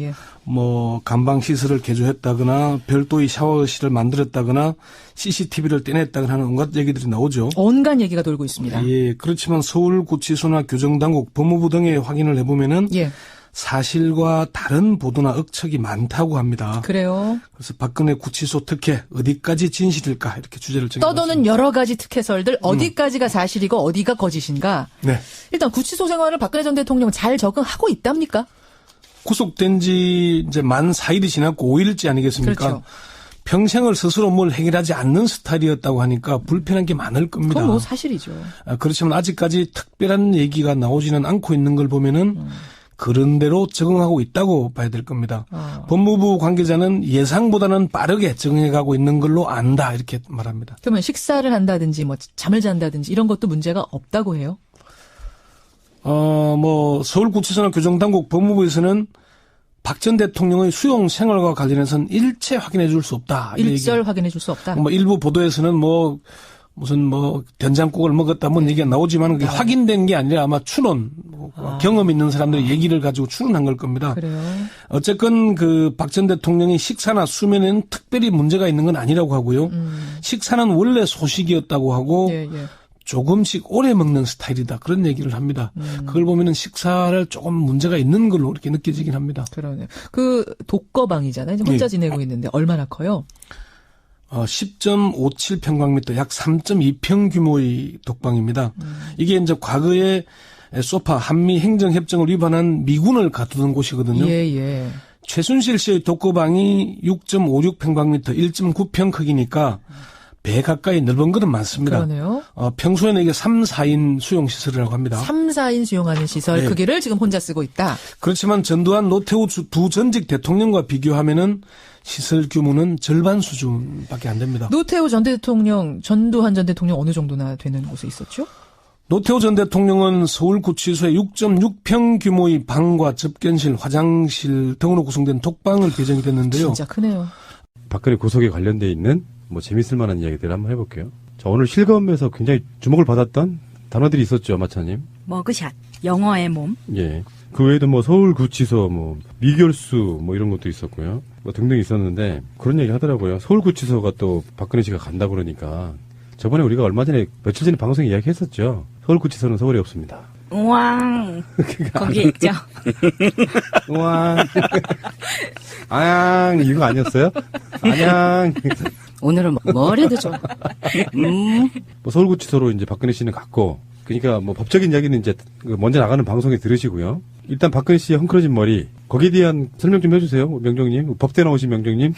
예. 뭐 간방 시설을 개조했다거나 별도의 샤워실을 만들었다거나 CCTV를 떼냈다거나 하는 온갖 얘기들이 나오죠. 온갖 얘기가 돌고 있습니다. 예, 그렇지만 서울구치소나 교정당국, 법무부 등에 확인을 해보면은 예. 사실과 다른 보도나 억측이 많다고 합니다. 그래요. 그래서 박근혜 구치소 특혜 어디까지 진실일까 이렇게 주제를 정해봤습니다. 떠도는 여러 가지 특혜설들 어디까지가 사실이고 어디가 거짓인가. 네. 일단 구치소 생활을 박근혜 전 대통령 잘 적응하고 있답니까? 구속된 지 이제 만 4일이 지났고 5일째 아니겠습니까? 그렇죠. 평생을 스스로 뭘 해결하지 않는 스타일이었다고 하니까 불편한 게 많을 겁니다. 그건 뭐 사실이죠. 그렇지만 아직까지 특별한 얘기가 나오지는 않고 있는 걸 보면은 그런 대로 적응하고 있다고 봐야 될 겁니다. 법무부 관계자는 예상보다는 빠르게 적응해가고 있는 걸로 안다 이렇게 말합니다. 그러면 식사를 한다든지 뭐 잠을 잔다든지 이런 것도 문제가 없다고 해요? 뭐 서울구치소나 교정당국 법무부에서는 박 전 대통령의 수용 생활과 관련해서는 일체 확인해 줄 수 없다. 일절 확인해 줄 수 없다. 뭐 일부 보도에서는 뭐 무슨 뭐 된장국을 먹었다 뭐 얘기가 나오지만 그게 확인된 게 아니라 아마 추론, 경험 있는 사람들의 얘기를 가지고 추론한 걸 겁니다. 그래요. 어쨌건 그 박 전 대통령의 식사나 수면에는 특별히 문제가 있는 건 아니라고 하고요. 식사는 원래 소식이었다고 하고 예, 예. 조금씩 오래 먹는 스타일이다. 그런 얘기를 합니다. 그걸 보면은 식사를 조금 문제가 있는 걸로 이렇게 느껴지긴 합니다. 그러네요. 그 독거방이잖아요. 지금 혼자 예. 지내고 있는데 얼마나 커요? 10.57평방미터, 약 3.2평 규모의 독방입니다. 이게 이제 과거에 소파 한미 행정협정을 위반한 미군을 가두던 곳이거든요. 예, 예. 최순실 씨의 독거방이 6.56평방미터, 1.9평 크기니까 배 가까이 넓은 것은 많습니다. 그러네요. 평소에는 이게 3, 4인 수용시설이라고 합니다. 3, 4인 수용하는 시설 네. 크기를 지금 혼자 쓰고 있다. 그렇지만 전두환, 노태우 두 전직 대통령과 비교하면은 시설 규모는 절반 수준밖에 안 됩니다. 노태우 전 대통령, 전두환 전 대통령 어느 정도나 되는 곳에 있었죠? 노태우 전 대통령은 서울구치소에 6.6평 규모의 방과 접견실, 화장실 등으로 구성된 독방을 배정이 됐는데요. 진짜 크네요. 박근혜 구속에 관련돼 있는 뭐 재밌을 만한 이야기들 한번 해볼게요. 자, 오늘 실검에서 굉장히 주목을 받았던 단어들이 있었죠, 마차님. 머그샷, 영어의 몸. 예. 그 외에도 뭐 서울구치소, 뭐 미결수, 뭐 이런 것도 있었고요. 뭐 등등 있었는데 그런 얘기 하더라고요. 서울구치소가 또 박근혜 씨가 간다 그러니까 저번에 우리가 얼마 전에 며칠 전에 방송에 이야기했었죠. 서울구치소는 서울에 없습니다. 우왕. 거기에 있죠. 우왕. 아양 이거 아니었어요? 아양. 오늘은 뭘 해도 좋아. 뭐 서울구치소로 이제 박근혜 씨는 갔고, 그러니까 뭐 법적인 이야기는 이제 먼저 나가는 방송에 들으시고요. 일단 박근혜 씨의 헝클어진 머리, 거기에 대한 설명 좀 해주세요, 명정님. 법대 나오신 명정님.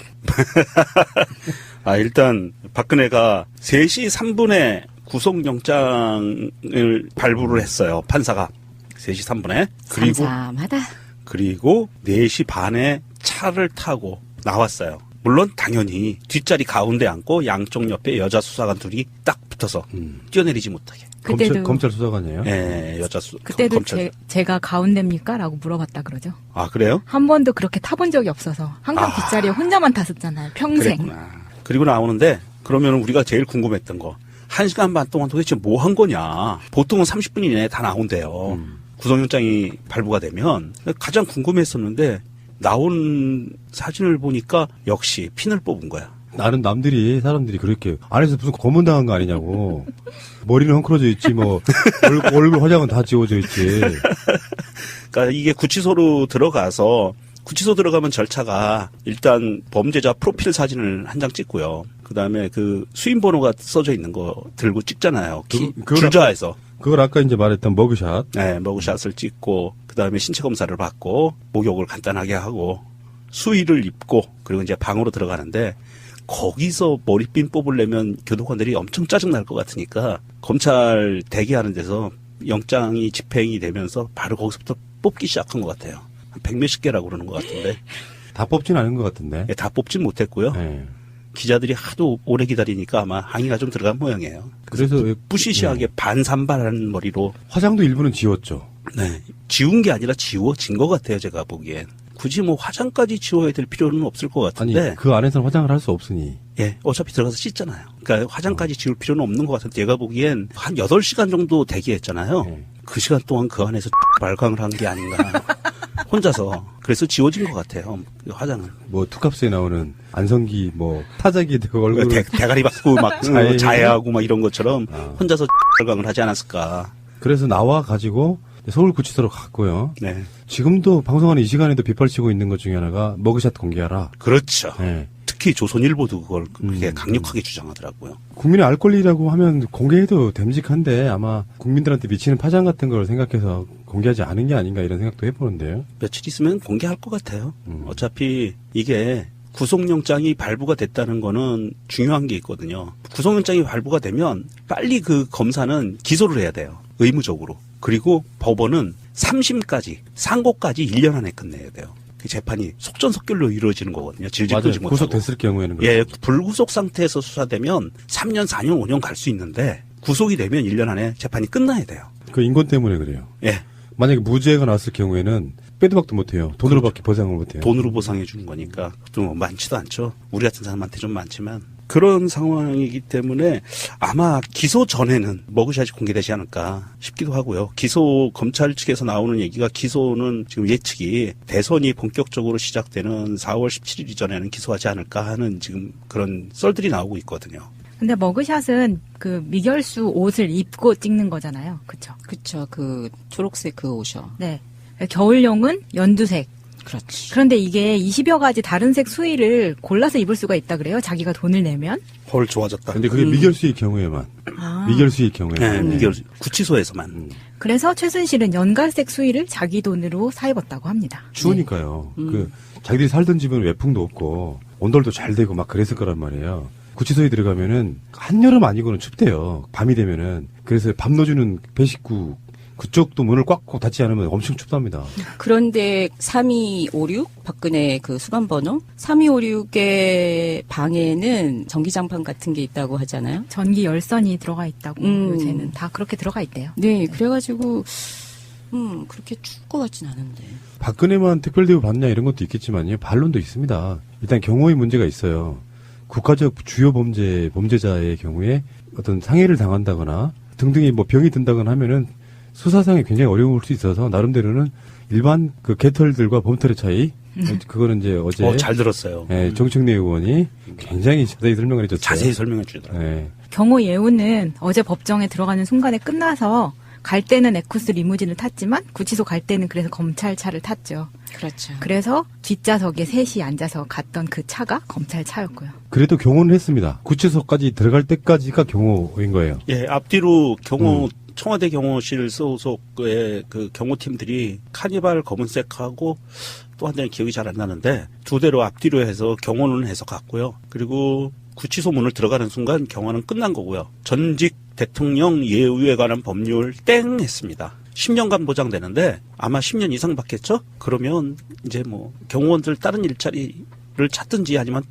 일단 박근혜가 3시 3분에 구속영장을 발부를 했어요. 판사가 3시 3분에. 삼삼하다. 그리고 4시 반에 차를 타고 나왔어요. 물론 당연히 뒷자리 가운데 앉고 양쪽 옆에 여자 수사관 둘이 딱 붙어서 뛰어내리지 못하게. 그때도 검찰 수사관이에요? 네, 그때도 검찰. 제가 가운데입니까? 라고 물어봤다 그러죠. 아, 그래요? 한 번도 그렇게 타본 적이 없어서 항상 뒷자리에 혼자만 탔었잖아요. 평생. 그랬구나. 그리고 나오는데 그러면 우리가 제일 궁금했던 거 1시간 반 동안 도대체 뭐 한 거냐. 보통은 30분 이내에 다 나온대요. 구속영장이 발부가 되면. 가장 궁금했었는데 나온 사진을 보니까 역시 핀을 뽑은 거야. 나는 사람들이 그렇게 안에서 무슨 고문당한 거 아니냐고. 머리는 헝클어져 있지 뭐 얼굴 화장은 다 지워져 있지. 그러니까 이게 구치소로 들어가서 구치소 들어가면 절차가 일단 범죄자 프로필 사진을 한 장 찍고요. 그다음에 그 수임 번호가 써져 있는 거 들고 찍잖아요. 줄자에서. 그걸 아까 이제 말했던 머그샷. 네, 머그샷을 찍고 그다음에 신체 검사를 받고 목욕을 간단하게 하고 수의를 입고 그리고 이제 방으로 들어가는데 거기서 머리핀 뽑으려면 교도관들이 엄청 짜증날 것 같으니까 검찰 대기하는 데서 영장이 집행이 되면서 바로 거기서부터 뽑기 시작한 것 같아요. 한 100몇십 개라고 그러는 것 같은데. 다 뽑진 않은 것 같은데. 다 뽑진 못했고요. 네. 기자들이 하도 오래 기다리니까 아마 항의가 좀 들어간 모양이에요. 그래서 부시시하게 반산발한 머리로. 화장도 일부는 지웠죠. 네. 지운 게 아니라 지워진 것 같아요, 제가 보기엔. 굳이 뭐 화장까지 지워야 될 필요는 없을 것 같은데. 아니, 그 안에서는 화장을 할 수 없으니. 예, 어차피 들어가서 씻잖아요. 그러니까 화장까지 지울 필요는 없는 것 같은데 제가 보기엔 한 8시간 정도 대기했잖아요. 그 시간 동안 그 안에서 발광을 한 게 아닌가. 혼자서. 그래서 지워진 것 같아요. 그 화장은. 뭐 투캅스에 나오는 안성기 뭐 타자기 되고 얼굴 대가리 받고 막 자해하고 막 이런 것처럼 혼자서 결강을 하지 않았을까. 그래서 나와 가지고 서울구치소로 갔고요. 네. 지금도 방송하는 이 시간에도 빗발치고 있는 것 중에 하나가 머그샷 공개하라. 그렇죠. 네. 특히 조선일보도 그걸 그렇게 강력하게 주장하더라고요. 국민의 알 권리라고 하면 공개해도 됨직한데 아마 국민들한테 미치는 파장 같은 걸 생각해서 공개하지 않은 게 아닌가 이런 생각도 해보는데요. 며칠 있으면 공개할 것 같아요. 어차피 이게 구속영장이 발부가 됐다는 거는 중요한 게 있거든요. 구속영장이 발부가 되면 빨리 그 검사는 기소를 해야 돼요. 의무적으로. 그리고 법원은 3심까지, 상고까지 1년 안에 끝내야 돼요. 그 재판이 속전속결로 이루어지는 거거든요. 질질 끌지 못하고. 구속됐을 경우에는. 예, 불구속 상태에서 수사되면 3년, 4년, 5년 갈 수 있는데 구속이 되면 1년 안에 재판이 끝나야 돼요. 그 인권 때문에 그래요. 예. 만약에 무죄가 나왔을 경우에는 빼도 박도 못해요. 돈으로밖에 보상을 못해요. 돈으로 보상해 주는 거니까 또 많지도 않죠. 우리 같은 사람한테 좀 많지만 그런 상황이기 때문에 아마 기소 전에는 머그샷이 공개되지 않을까 싶기도 하고요. 기소 검찰 측에서 나오는 얘기가 기소는 지금 예측이 대선이 본격적으로 시작되는 4월 17일 이전에는 기소하지 않을까 하는 지금 그런 썰들이 나오고 있거든요. 근데 머그샷은 그 미결수 옷을 입고 찍는 거잖아요. 그쵸? 그쵸. 그 초록색 그 옷이요. 네. 겨울용은 연두색. 그렇지. 그런데 이게 20여 가지 다른 색 수의를 골라서 입을 수가 있다 그래요. 자기가 돈을 내면. 헐, 좋아졌다. 근데 그게 미결수의 경우에만. 미결수의 경우에만. 네, 미결수. 구치소에서만. 그래서 최순실은 연갈색 수의를 자기 돈으로 사 입었다고 합니다. 추우니까요. 그 자기들이 살던 집은 외풍도 없고 온돌도 잘 되고 막 그랬을 거란 말이에요. 구치소에 들어가면은 한여름 아니고는 춥대요. 밤이 되면은. 그래서 밥 넣어주는 배식구 그쪽도 문을 꽉 닫지 않으면 엄청 춥답니다. 그런데 3256 박근혜 그 수감번호 3256의 방에는 전기장판 같은 게 있다고 하잖아요. 전기 열선이 들어가 있다고 요새는 다 그렇게 들어가 있대요. 네, 그래가지고 그렇게 추울 것 같진 않은데. 박근혜만 특별대우 받냐 이런 것도 있겠지만요. 반론도 있습니다. 일단 경호의 문제가 있어요. 국가적 주요 범죄자의 경우에 어떤 상해를 당한다거나 등등이 뭐 병이 든다거나 하면은 수사상에 굉장히 어려울 수 있어서 나름대로는 일반 그 개털들과 범털의 차이 그거는 이제 어제 잘 들었어요. 예, 정청래 의원이 굉장히 자세히 설명을 해줬어요. 자세히 설명해 주더라고요. 예. 경호 예우는 어제 법정에 들어가는 순간에 끝나서 갈 때는 에쿠스 리무진을 탔지만 구치소 갈 때는 그래서 검찰차를 탔죠. 그렇죠. 그래서 뒷좌석에 셋이 앉아서 갔던 그 차가 검찰 차였고요. 그래도 경호는 했습니다. 구치소까지 들어갈 때까지가 경호인 거예요. 예, 앞뒤로 경호 청와대 경호실 소속의 그 경호팀들이 카니발 검은색하고 또 한 대는 기억이 잘 안 나는데 두 대로 앞뒤로 해서 경호는 해서 갔고요. 그리고 구치소 문을 들어가는 순간 경호는 끝난 거고요. 전직 대통령 예우에 관한 법률 땡 했습니다. 10년간 보장되는데 아마 10년 이상 받겠죠? 그러면 이제 뭐 경호원들 다른 일자리를 찾든지 아니면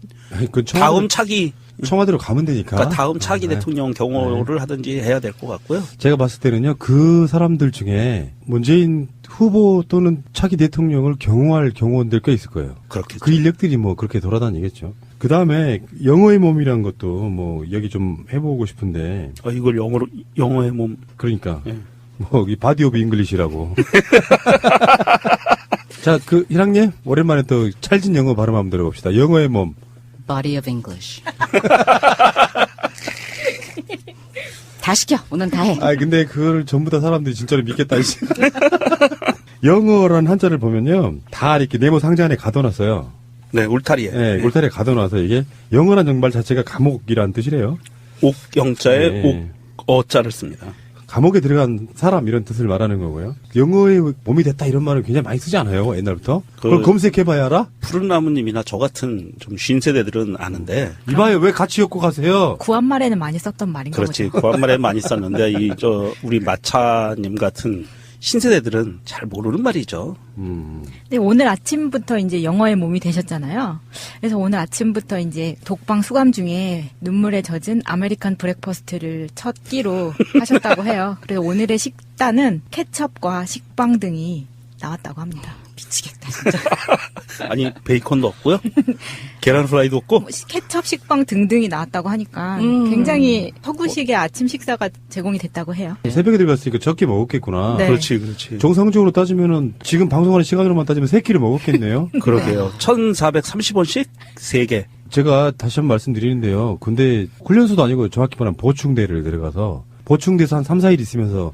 다음 차기 청와대로 가면 되니까. 그러니까 다음 차기 대통령 경호를 하든지 해야 될 것 같고요. 제가 봤을 때는요, 그 사람들 중에 문재인 후보 또는 차기 대통령을 경호할 경호원들 꽤 있을 거예요. 그렇겠죠. 그 인력들이 뭐 그렇게 돌아다니겠죠. 그 다음에 영어의 몸이란 것도 뭐 여기 좀 해보고 싶은데. 이걸 영어의 몸. 그러니까. 예. 뭐, 이 바디 오브 잉글리시라고. 자, 그, 희랑님, 오랜만에 또 찰진 영어 발음 한번 들어봅시다. 영어의 몸. Body of English. 다 시켜. 오늘 다 해. 근데 그걸 전부 다 사람들이 진짜로 믿겠다, 이제. 영어란 한자를 보면요, 다 이렇게 네모 상자 안에 가둬놨어요. 네, 울타리에. 네, 울타리에 가둬놔서 이게 영어란 정말 자체가 감옥이란 뜻이래요. 옥영자에 네. 어자를 씁니다. 감옥에 들어간 사람 이런 뜻을 말하는 거고요. 영어의 몸이 됐다 이런 말을 굉장히 많이 쓰지 않아요, 옛날부터? 그걸 검색해봐야 알아? 푸른 나무님이나 저 같은 좀 쉰 세대들은 아는데. 이봐요, 왜 같이 엮고 가세요? 구한말에는 많이 썼던 말인가 그렇지. 보죠. 구한말에 많이 썼는데, 우리 마차님 같은 신세대들은 잘 모르는 말이죠. 근데 오늘 아침부터 이제 영어의 몸이 되셨잖아요. 그래서 오늘 아침부터 이제 독방 수감 중에 눈물에 젖은 아메리칸 브렉퍼스트를 첫 끼로 하셨다고 해요. 그래서 오늘의 식단은 케첩과 식빵 등이 나왔다고 합니다. 미치겠다 진짜. 아니 베이컨도 없고요. 계란 후라이도 없고. 뭐 케첩 식빵 등등이 나왔다고 하니까 굉장히 서구식의 아침 식사가 제공이 됐다고 해요. 새벽에 들어갔으니까 적게 먹었겠구나. 네. 그렇지. 정상적으로 따지면은 지금 방송하는 시간으로만 따지면 3끼를 먹었겠네요. 그러게요. 1,430원씩 3개. 제가 다시 한번 말씀드리는데요. 근데 훈련소도 아니고 정확히 말하면 보충대를 들어가서 보충대에서 한 3, 4일 있으면서